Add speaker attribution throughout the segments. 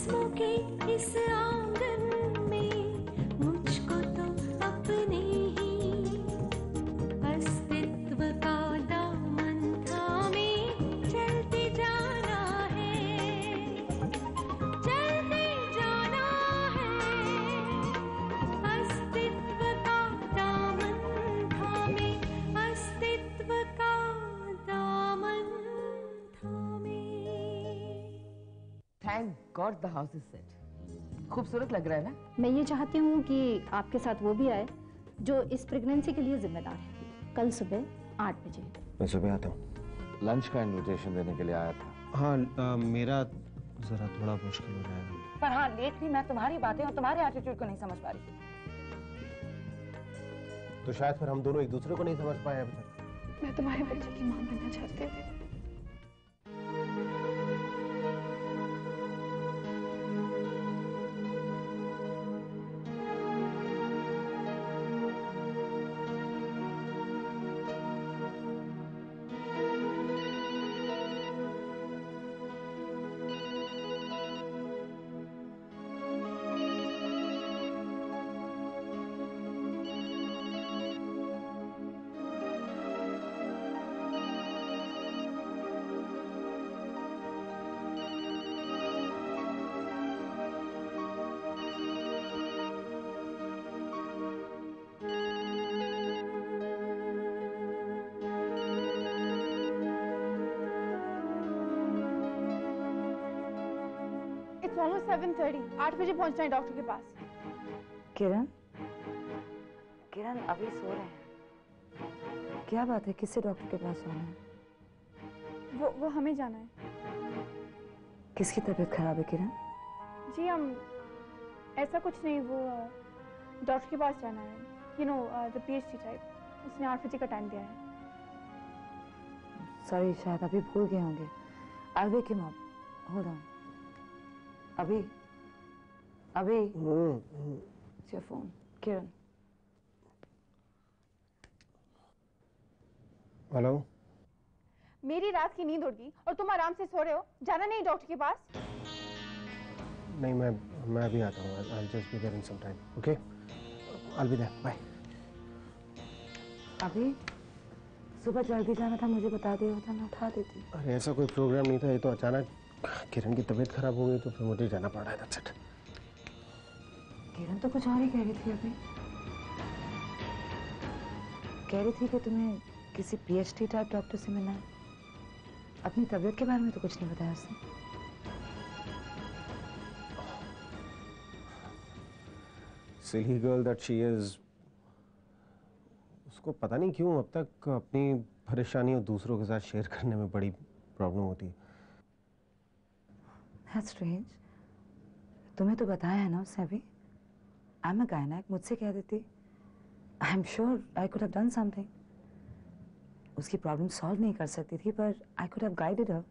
Speaker 1: जिस्मों के इस आंगन में मुझको तो अपने ही अस्तित्व का दामन थामे चलते जाना है, चलते जाना है। अस्तित्व का दामन थामे, अस्तित्व का दामन थामे।
Speaker 2: Thank God the house is set. खूबसूरत लग रहा है ना?
Speaker 3: मैं ये चाहती हूँ कि आपके साथ वो भी आए जो इस प्रेगनेंसी के लिए जिम्मेदार है। कल सुबह 8 बजे।
Speaker 4: मैं सुबह आता हूँ।
Speaker 5: लंच का इनविटेशन देने के लिए आया था।
Speaker 4: हाँ, मेरा जरा थोड़ा मुश्किल हो जाएगा।
Speaker 2: पर हाँ, लेटली मैं तुम्हारी बातें और तुम्हारे एटीट्यूड को नहीं समझ पा रही।
Speaker 4: तो शायद फिर हम दोनों एक दूसरे को नहीं समझ पाए अभी तक।
Speaker 3: मैं तुम्हारे बच्चे की मां बनना चाहती थी।
Speaker 6: It's almost 7:30. 8 बजे पहुंचना है डॉक्टर के पास।
Speaker 7: किरण, किरण अभी सो रहे हैं। क्या बात है, किससे डॉक्टर के पास आना है?
Speaker 6: वो हमें जाना है।
Speaker 7: किसकी तबीयत खराब है किरण?
Speaker 6: जी हम ऐसा कुछ नहीं, वो डॉक्टर के पास जाना है। You know the PhD type. उसने 8 बजे का टाइम दिया है।
Speaker 7: सॉरी, शायद अभी भूल गए होंगे। I'll wake him up. Hold on. अभी It's your phone. Kiran.
Speaker 4: Hello.
Speaker 6: मेरी रात की नींद उड़ गई और तुम आराम से सो रहे हो। जाना नहीं डॉक्टर के पास?
Speaker 4: नहीं, मैं अभी आता हूँ। I'll just be there in some time. Okay? I'll be there. Bye.
Speaker 7: अभी सुबह जल्दी जाना था, मुझे बता दिया होता मैं उठा देती।
Speaker 4: अरे ऐसा कोई प्रोग्राम नहीं था, ये तो अचानक किरण की तबीयत खराब हो गई तो फिर मुझे जाना पड़ रहा है। That's it.
Speaker 7: किरण तो कुछ और ही कह रही थी अभी। कह रही थी कि तुम्हें किसी PhD टाइप डॉक्टर से मिलना है। अपनी तबीयत के बारे में तो कुछ नहीं बताया उसने।
Speaker 4: Silly girl that she is. उसको पता नहीं क्यों अब तक अपनी परेशानी और दूसरों के साथ शेयर करने में बड़ी प्रॉब्लम होती है।
Speaker 7: That's strange. तुम्हें तो बताया है ना उसने अभी। I'm a gynec, मुझसे कह देती। I'm sure I could have done something. उसकी प्रॉब्लम सॉल्व नहीं कर सकती थी, पर I could have guided her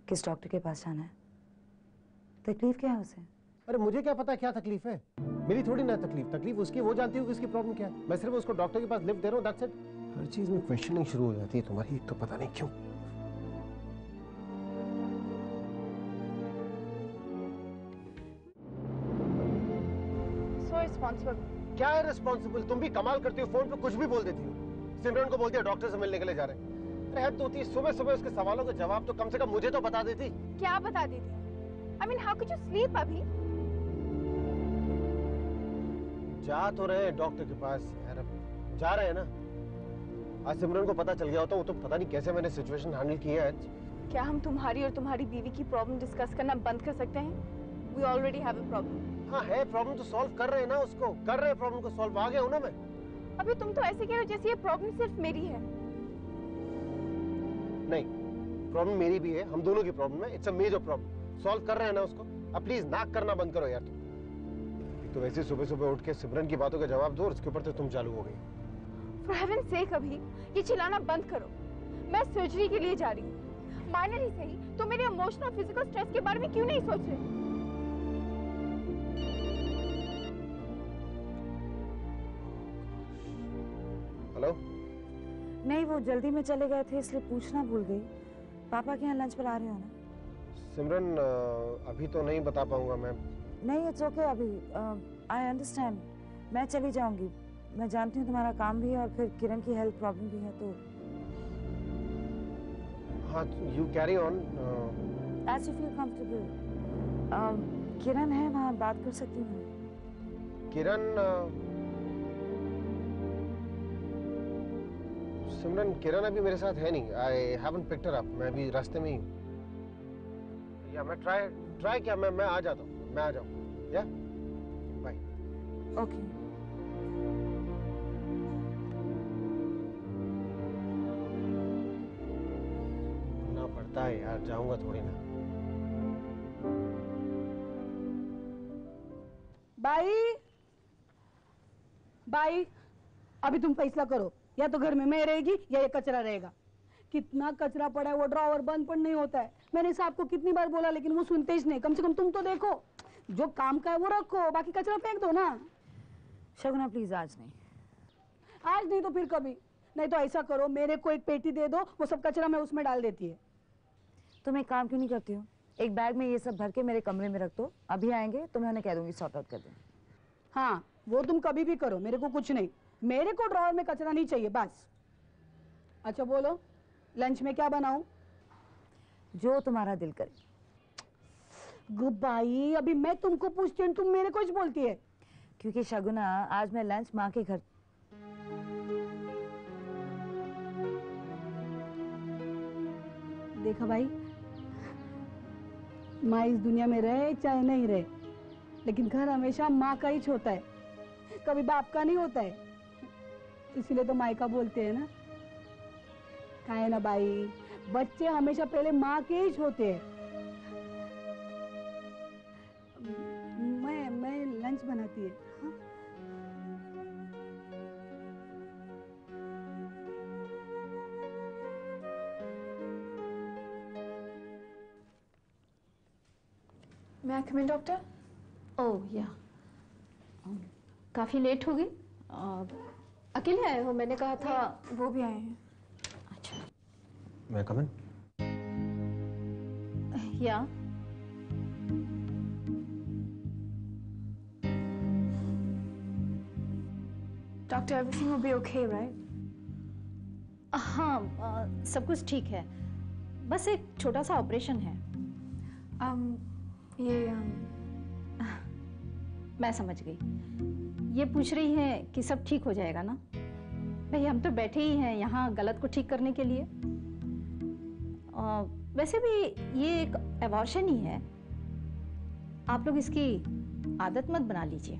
Speaker 7: किस डॉक्टर के पास जाना है। तकलीफ क्या है उसे?
Speaker 4: अरे मुझे क्या पता क्या तकलीफ है? मेरी थोड़ी ना तकलीफ उसकी। वो जानती हूँ कि उसकी प्रॉब्लम क्या है। मैं सिर्फ उसको डॉक्टर के पास लिफ्ट दे रहा हूँ। That's it. हर चीज में क्वेश्चनिंग शुरू हो जाती है तुम्हारी, तो पता नहीं क्यों।
Speaker 6: रिस्पॉन्सिबल।
Speaker 4: क्या है रिस्पॉन्सिबल? तुम भी कमाल करती हो, फोन पे कुछ भी बोल देती हो। सिमरन को बोल दिया डॉक्टर से मिलने के लिए जा रहे हैं। अरे हद होती है, सुबह सुबह उसके सवालों के जवाब तो कम से कम मुझे तो बता देती।
Speaker 6: क्या बता देती? I mean, how could you sleep अभी?
Speaker 4: जा तो रहे हैं डॉक्टर के पास यार, अब जा रहे हैं ना। आज सिमरन को पता चल गया होता, वो तो पता नहीं कैसे मैंने सिचुएशन हैंडल की है आज।
Speaker 6: क्या हम तुम्हारी और तुम्हारी बीवी की प्रॉब्लम डिस्कस करना बंद कर सकते हैं? We already have a problem.
Speaker 4: हाँ है प्रॉब्लम, तो सॉल्व कर रहे हैं ना उसको। कर रहे हैं प्रॉब्लम को सॉल्व। आ गया हूँ ना मैं।
Speaker 6: अभी तुम तो ऐसे कह रहे हो जैसे ये प्रॉब्लम सिर्फ मेरी है।
Speaker 4: नहीं, प्रॉब्लम मेरी भी है, हम दोनों की प्रॉब्लम है। It's a major problem. Solve कर रहे हैं ना उसको। अब प्लीज नाक करना बंद करो यार तुम। तो वैसे सुबह सुबह उठ के सिमरन की बातों का जवाब दो और उसके ऊपर तो तुम चालू हो गई।
Speaker 6: For heaven's sake अभी ये चिल्लाना बंद करो। मैं सर्जरी के लिए जा रही हूँ। माइनर ही सही, तो मेरे इमोशनल और फिजिकल स्ट्रेस के बारे में क्यों नहीं सोच रहे?
Speaker 4: हेलो?
Speaker 7: नहीं, वो जल्दी में चले गए थे इसलिए पूछना भूल गई। पापा के यहाँ लंच पर आ रहे हो ना?
Speaker 4: सिमरन अभी तो नहीं बता पाऊंगा मैं।
Speaker 7: नहीं, इट्स ओके अभी। I understand. मैं चली जाऊंगी। मैं जानती हूँ तुम्हारा काम भी है और फिर किरण की हेल्थ प्रॉब्लम भी है, तो
Speaker 4: हाँ, you carry on.
Speaker 7: As you feel comfortable. Kiran है वहाँ, बात कर सकती हूँ।
Speaker 4: किरण सिमरन, किरण अभी मेरे साथ है नहीं। I haven't picked her up. मैं अभी रास्ते में ही हूँ। या मैं ट्राई क्या, मैं आ जाता हूँ। मैं आ जाऊँ। या बाय।
Speaker 7: ओके।
Speaker 4: ना पड़ता है यार, जाऊंगा थोड़ी ना।
Speaker 2: बाई, बाई, अभी तुम फैसला करो, या तो घर में मैं रहेगी या ये कचरा रहेगा। कितना कचरा पड़ा है, वो ड्रॉवर बंद पण नहीं होता है। मैंने साहब को कितनी बार बोला लेकिन वो सुनते ही नहीं। कम से कम तुम तो देखो, जो काम का है वो रखो, बाकी कचरा फेंक दो ना।
Speaker 7: शगुना प्लीज, आज नहीं।
Speaker 2: आज नहीं तो फिर कभी। नहीं तो ऐसा करो, मेरे को एक पेटी दे दो, वो सब कचरा मैं उसमें डाल देती है।
Speaker 7: तुम एक काम क्यों नहीं करती हो, एक बैग में ये सब भर के मेरे कमरे में रख दो। अभी आएंगे तो मैं उन्हें कह दूंगी सॉर्ट आउट कर दें।
Speaker 2: हाँ, वो तुम कभी भी करो, मेरे को कुछ नहीं। मेरे को ड्रॉवर में कचरा नहीं चाहिए बस। अच्छा बोलो, लंच में क्या बनाऊं?
Speaker 7: जो तुम्हारा दिल करे।
Speaker 2: गुब्बाई, अभी मैं तुमको पूछती हूँ, तुम मेरे को ही बोलती है।
Speaker 7: क्योंकि शगुना, आज मैं लंच माँ के घर।
Speaker 2: देखा भाई, माँ इस दुनिया में रहे चाहे नहीं रहे, लेकिन घर हमेशा माँ का ही होता है, कभी बाप का नहीं होता है। इसीलिए तो मायका बोलते हैं ना। काहे ना भाई, बच्चे हमेशा पहले माँ के ही होते हैं। मैं लंच बनाती है। हाँ?
Speaker 6: मैं कम इन डॉक्टर?
Speaker 3: ओह या, काफ़ी लेट हो गई। अकेले आए हो? मैंने कहा था।
Speaker 6: वो भी आए हैं।
Speaker 3: अच्छा,
Speaker 4: मैं कम इन?
Speaker 3: या
Speaker 6: doctor, everything will be okay right?
Speaker 3: हाँ, सब कुछ ठीक है, बस एक छोटा सा ऑपरेशन है। मैं समझ गई। ये पूछ रही हैं कि सब ठीक हो जाएगा ना? भाई हम तो बैठे ही हैं यहाँ गलत को ठीक करने के लिए। वैसे भी ये एक एबॉर्शन ही है, आप लोग इसकी आदत मत बना लीजिए।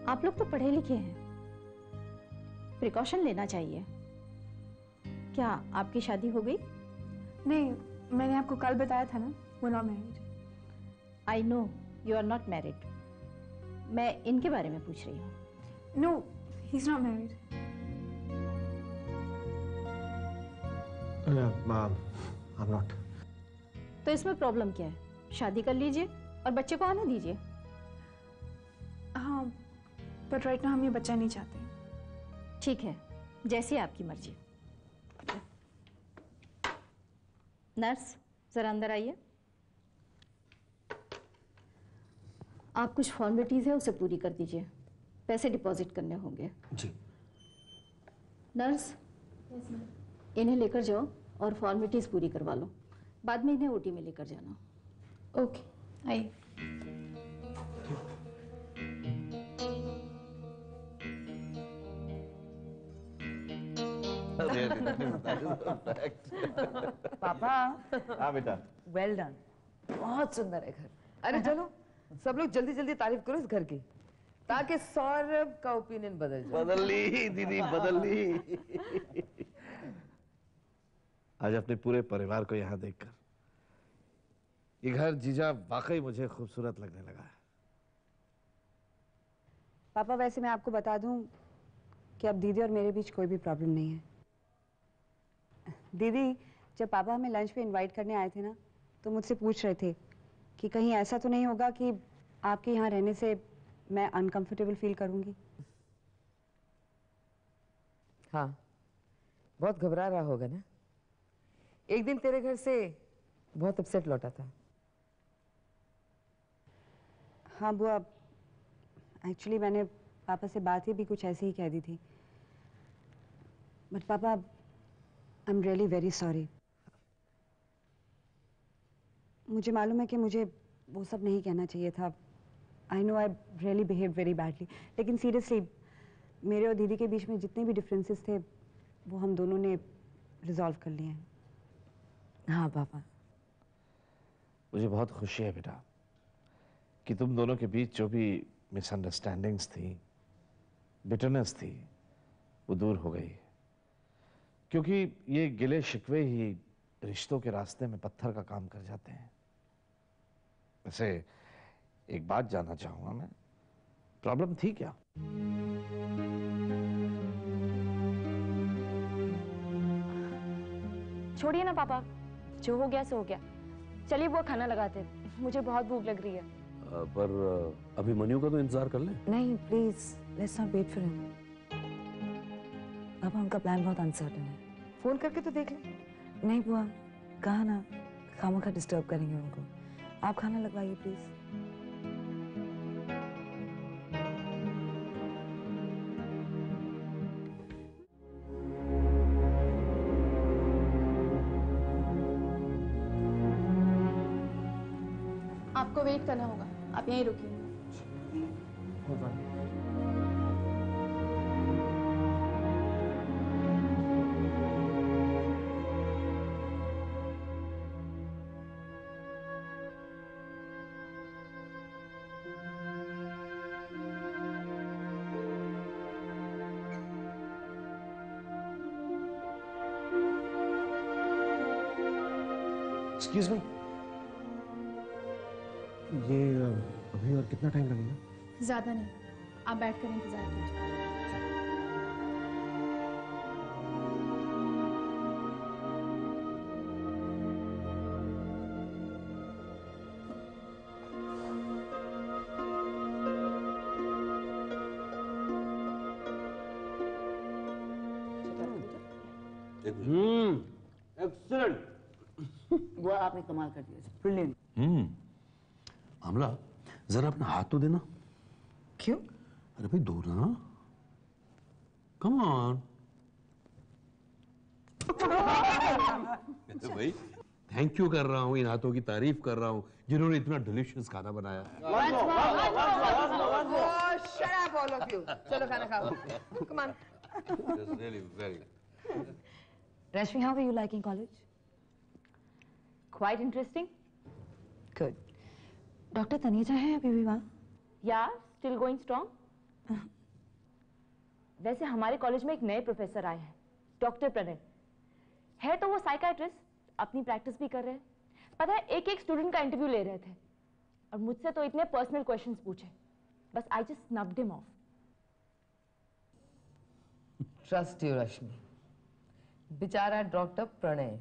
Speaker 3: आप लोग तो पढ़े लिखे हैं, प्रिकॉशन लेना चाहिए। क्या आपकी शादी हो गई?
Speaker 6: नहीं, मैंने आपको कल बताया था ना, वो not married.
Speaker 3: I know you are not married. मैं इनके बारे में पूछ रही हूँ।
Speaker 6: No, he is not married.
Speaker 4: I am not.
Speaker 3: तो इसमें प्रॉब्लम क्या है? शादी कर लीजिए और बच्चे को आने दीजिए।
Speaker 6: हाँ, बट राइट नाउ हम ये बच्चा नहीं चाहते।
Speaker 3: ठीक है, जैसी आपकी मर्जी। नर्स, जरा अंदर आइए। आप कुछ फॉर्मेलिटीज है उसे पूरी कर दीजिए, पैसे डिपॉजिट करने होंगे।
Speaker 4: जी।
Speaker 3: नर्स, इन्हें लेकर जाओ और फॉर्मेलिटीज पूरी करवा लो, बाद में इन्हें ओटी में लेकर जाना।
Speaker 6: ओके, आइए।
Speaker 7: पापा,
Speaker 5: हाँ बेटा।
Speaker 7: वेल डन, बहुत सुंदर है घर।
Speaker 2: अरे चलो, सब लोग जल्दी जल्दी तारीफ करो इस घर की, ताकि सौरभ का ओपिनियन बदल जाए।
Speaker 5: बदल ली दीदी, बदल ली। आज अपने पूरे परिवार को यहाँ देखकर ये घर जीजा वाकई मुझे खूबसूरत लगने लगा है।
Speaker 7: पापा, वैसे मैं आपको बता दूं कि अब दीदी और मेरे बीच कोई भी प्रॉब्लम नहीं है। दीदी, जब पापा हमें लंच पे इनवाइट करने आए थे ना, तो मुझसे पूछ रहे थे कि कहीं ऐसा तो नहीं होगा कि आपके यहाँ रहने से मैं अनकंफर्टेबल फील करूंगी।
Speaker 2: हाँ, बहुत घबरा रहा होगा ना। एक दिन तेरे घर से
Speaker 7: बहुत अपसेट लौटा था।
Speaker 8: हाँ बुआ, एक्चुअली मैंने पापा से बात ही भी कुछ ऐसे ही कह दी थी। बट पापा, I am really very sorry. मुझे मालूम है कि मुझे वो सब नहीं कहना चाहिए था। I know I really behave very badly, लेकिन सीरियसली मेरे और दीदी के बीच में जितने भी डिफरेंसेस थे वो हम दोनों ने रिजॉल्व कर लिए हैं।
Speaker 7: हाँ पापा।
Speaker 5: मुझे बहुत खुशी है बेटा कि तुम दोनों के बीच जो भी मिसअंडरस्टैंडिंग्स थी, बिटरनेस थी, वो दूर हो गई। क्योंकि ये गिले शिकवे ही रिश्तों के रास्ते में पत्थर का काम कर जाते हैं। वैसे एक बात जानना चाहूंगा मैं, प्रॉब्लम थी क्या?
Speaker 9: छोड़िए ना पापा, जो हो गया सो हो गया। चलिए वो खाना लगाते हैं, मुझे बहुत भूख लग रही है।
Speaker 10: पर अभी मनु का तो इंतजार कर ले।
Speaker 7: नहीं please, let's not wait for him. पापा उनका प्लान बहुत अनसर्टेन है।
Speaker 8: फोन करके तो देख ले।
Speaker 7: नहीं बुआ, कहा ना, खामोखा डिस्टर्ब करेंगे उनको। आप खाना लगवाइए प्लीज।
Speaker 6: आपको वेट करना होगा, आप यहीं रुकिए।
Speaker 4: एक्सक्यूज मी, ये अभी और कितना टाइम लगेगा?
Speaker 6: ज़्यादा नहीं, आप बैठ कर इंतज़ार कीजिए।
Speaker 10: एक्सीलेंट।
Speaker 7: वो आपने कमाल कर दिया, ब्रिलियंट।
Speaker 10: आमला, जरा अपना हाथ तो देना।
Speaker 7: क्यों?
Speaker 10: अरे भाई दो ना, कम ऑन। भाई थैंक यू कर रहा हूँ, इन हाथों की तारीफ कर रहा हूँ जिन्होंने इतना डिलीशियस खाना बनाया।
Speaker 8: चलो खाना खाओ। Come on.
Speaker 10: Really very good.
Speaker 7: Rashmi, how are you liking college?
Speaker 9: Quite interesting.
Speaker 7: Good. Doctor Taneja है अभी भी वहाँ?
Speaker 9: Yeah, still going strong. वैसे हमारे कॉलेज में एक नए प्रोफेसर आए हैं, डॉक्टर प्रणय। है तो वो साइकाइट्रिस्ट, अपनी प्रैक्टिस भी कर रहे हैं। पता है एक एक स्टूडेंट का इंटरव्यू ले रहे थे और मुझसे तो इतने पर्सनल क्वेश्चंस पूछे, बस I just snubbed him off.
Speaker 11: Trust you Rashmi, बेचारा doctor Pranay,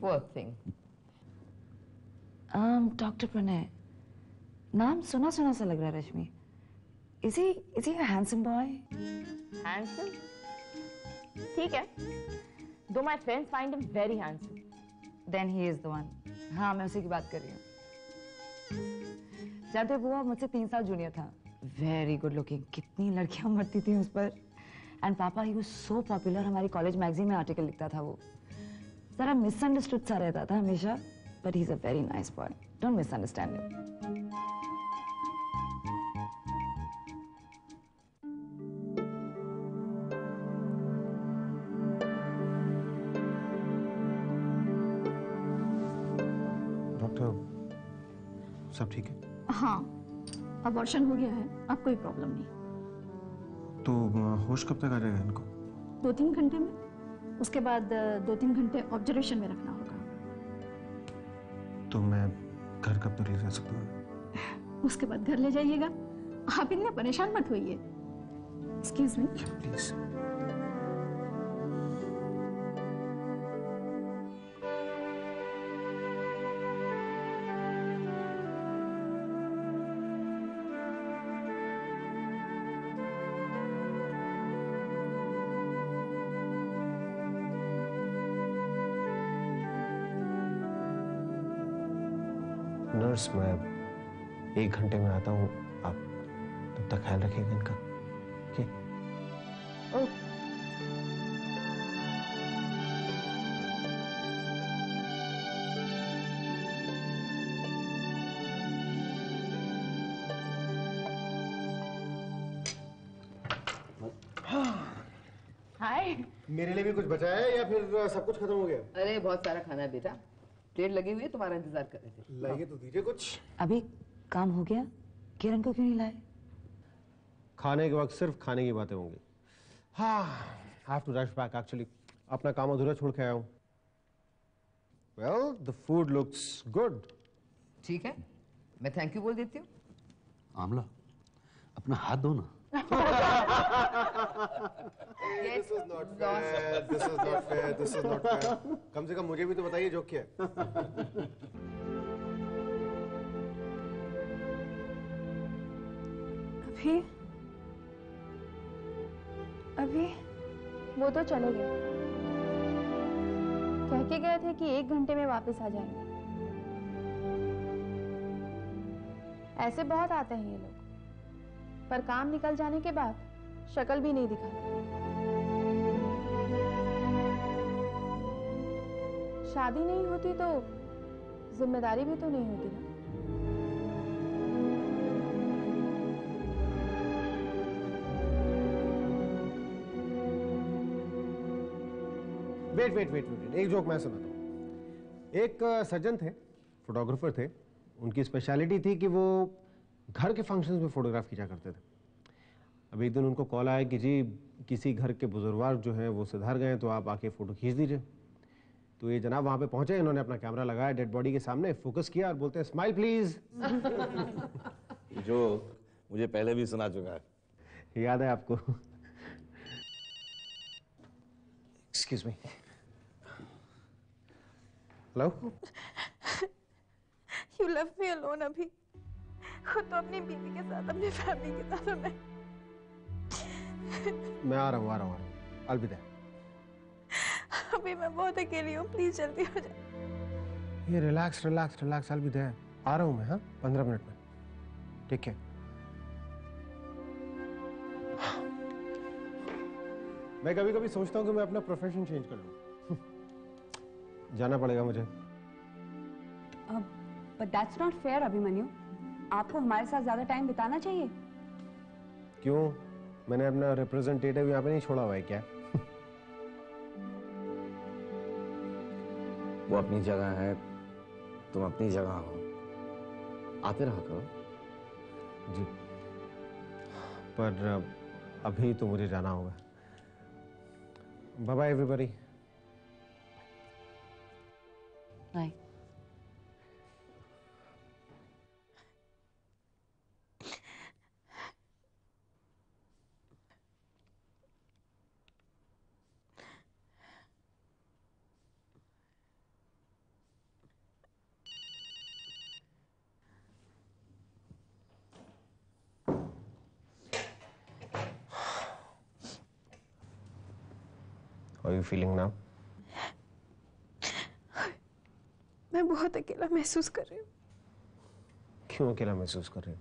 Speaker 11: poor thing.
Speaker 7: Doctor Pranay, नाम सुना सुना सा लग रहा है रश्मि। Is he a handsome boy?
Speaker 9: Handsome? ठीक है, though my friends find him very handsome.
Speaker 7: Then he is the one. हाँ, मैं उसी की बात कर रही हूँ। जानते हो बुआ मुझसे 3 साल जूनियर था। Very good looking. कितनी लड़कियां मरती थी उस पर। And पापा he was so popular, हमारी कॉलेज मैगजीन में आर्टिकल लिखता था वो। जरा मिसअंडरस्टूड सा रहता था हमेशा, but he's a very nice boy. Don't misunderstand him.
Speaker 4: सब ठीक है?
Speaker 3: हाँ, अबॉर्शन हो गया है, अब कोई प्रॉब्लम नहीं।
Speaker 4: तो होश कब तक आ जाएगा इनको?
Speaker 3: 2-3 घंटे में, उसके बाद 2-3 घंटे ऑब्जर्वेशन में रखना होगा।
Speaker 4: तो मैं घर कब तक ले जा सकता हूँ?
Speaker 3: उसके बाद घर ले जाइएगा। आप इतने परेशान मत होइए। Excuse me.
Speaker 4: प्लीज। नर्स, मैं 1 घंटे में आता हूँ, आप तब तक ख्याल रखिएगा इनका। ओके?
Speaker 11: हाय।
Speaker 4: मेरे लिए भी कुछ बचा है या फिर सब कुछ खत्म हो गया?
Speaker 11: अरे बहुत सारा खाना है बेटा, प्लेट लगी हुई है, तुम्हारा इंतजार कर रहे थे।
Speaker 4: लाइए तो दीजिए कुछ।
Speaker 7: अभी काम हो गया? किरण को क्यों नहीं लाए?
Speaker 4: खाने के वक्त सिर्फ खाने की बातें होंगी। हाँ, I have to rush back actually. अपना काम अधूरा छोड़ के आया हूँ। Well, the food looks good.
Speaker 11: ठीक है, मैं थैंक यू बोल देती हूँ।
Speaker 10: आमला, अपना हाथ धो ना।
Speaker 4: This is not fair. This is not fair. This is not fair. कम से कम मुझे भी तो बताइए जोक क्या है।
Speaker 6: अभी वो तो चले गए, कह के गए थे कि 1 घंटे में वापस आ जाएंगे। ऐसे बहुत आते हैं ये लोग, पर काम निकल जाने के बाद शक्ल भी नहीं दिखाते। शादी नहीं होती तो जिम्मेदारी भी तो नहीं होती ना।
Speaker 4: वेट, एक जोक मैं सुनाता हूँ। एक सज्जन थे, फोटोग्राफर थे। उनकी स्पेशलिटी थी कि वो घर के फंक्शंस में फोटोग्राफ खींचा करते थे। अब एक दिन उनको कॉल आया कि जी किसी घर के बुजुर्ग जो हैं वो सुधर गए, तो आप आके फोटो खींच दीजिए। तो ये जनाब वहाँ पे पहुंचे, इन्होंने अपना कैमरा लगाया डेड बॉडी के सामने, फोकस किया और बोलते हैं स्माइल प्लीज।
Speaker 5: जो मुझे पहले भी सुना चुका है।
Speaker 4: याद है आपको? Excuse me. Hello?
Speaker 6: You left me alone अभी। खुद तो अपनी बीवी के साथ, अपनी फैमिली के साथ हूँ
Speaker 4: मैं आ रहा हूँ। I'll be there।
Speaker 6: अभी मैं बहुत अकेली हूँ, प्लीज जल्दी हो जाए।
Speaker 4: ये रिलैक्स, I'll be there। आ रहा हूँ मैं, हाँ, 15 मिनट में। ठीक है। मैं कभी कभी सोचता हूँ कि मैं अपना प्रोफेशन चेंज कर लूँ। जाना पड़ेगा मुझे।
Speaker 8: But that's not fair, Abhimanyu. आपको हमारे साथ ज्यादा टाइम बिताना चाहिए।
Speaker 4: क्यों? मैंने अपना रिप्रेजेंटेटिव यहाँ पे नहीं छोड़ा हुआ है क्या?
Speaker 5: वो अपनी जगह है, तुम अपनी जगह हो, आते रहा करो।
Speaker 4: जी, पर अभी तो मुझे जाना होगा। Bye bye everybody.
Speaker 7: Bye.
Speaker 4: How are you feeling now?
Speaker 6: मैं बहुत अकेला महसूस कर रही हूँ।
Speaker 4: क्यों अकेला महसूस कर रही हो?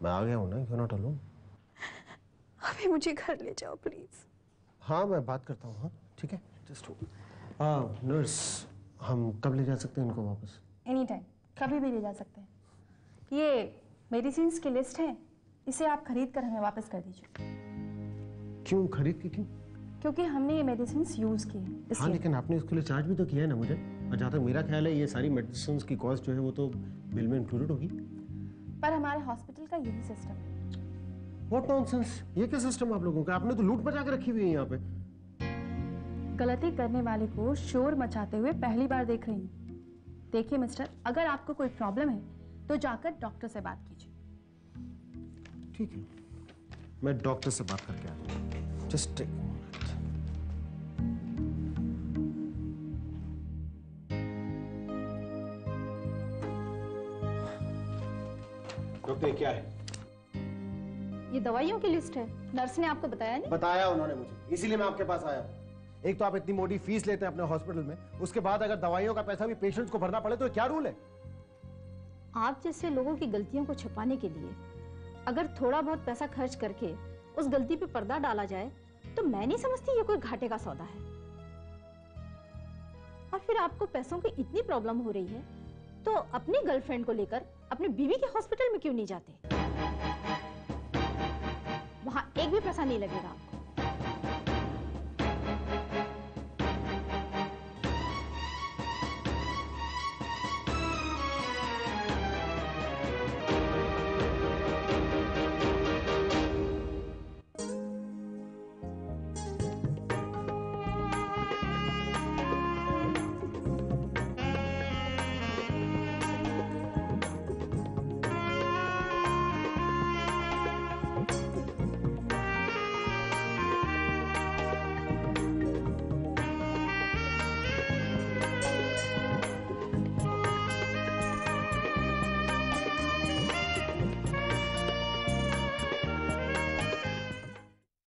Speaker 4: मैं आ गया हूँ ना, क्यों नॉट अलोन?
Speaker 6: अभी मुझे घर ले जाओ प्लीज।
Speaker 4: हाँ, मैं बात करता हूँ। हाँ, ठीक है, जस्ट नर्स, हम कब ले जा सकते हैं इनको वापस?
Speaker 6: एनी टाइम, कभी भी ले जा सकते हैं। ये मेडिसिन्स की लिस्ट है, इसे आप खरीद कर हमें वापस कर दीजिए।
Speaker 4: क्यों खरीद के? क्यों?
Speaker 6: क्योंकि हमने ये मेडिसिन्स यूज की है।
Speaker 4: हाँ, लेकिन आपने इसके लिए चार्ज भी तो किया है ना मुझे। और जहाँ तक मेरा ख्याल है, ये सारी मेडिसिन्स की कॉस्ट जो है वो तो बिल में इंक्लूडेड होगी।
Speaker 6: पर हमारे हॉस्पिटल का यही सिस्टम है।
Speaker 4: What nonsense! ये क्या सिस्टम आप लोगों का? आपने तो लूट मचा के रखी हुई है यहाँ पे।
Speaker 6: गलती करने वाले को शोर मचाते हुए पहली बार देख रही हूँ। देखिए मिस्टर, अगर आपको कोई प्रॉब्लम है तो जाकर डॉक्टर से बात कीजिए।
Speaker 4: ठीक है, मैं डॉक्टर से बात करके आता हूँ। जस्ट डॉक्टर, क्या है?
Speaker 3: ये दवाइयों की लिस्ट है, नर्स ने आपको बताया नहीं?
Speaker 4: बताया उन्होंने मुझे, इसीलिए मैं आपके पास आया हूँ। एक तो आप इतनी मोटी फीस लेते हैं अपने हॉस्पिटल में, उसके बाद अगर दवाइयों का पैसा भी पेशेंट्स को भरना पड़े तो क्या रूल है?
Speaker 3: आप जैसे लोगों की गलतियों को छिपाने के लिए अगर थोड़ा बहुत पैसा खर्च करके उस गलती पे पर्दा डाला जाए तो मैं नहीं समझती ये कोई घाटे का सौदा है। और फिर आपको पैसों की इतनी प्रॉब्लम हो रही है तो अपनी गर्लफ्रेंड को लेकर अपनी बीवी के हॉस्पिटल में क्यों नहीं जाते? वहां एक भी पैसा नहीं लगेगा आपको।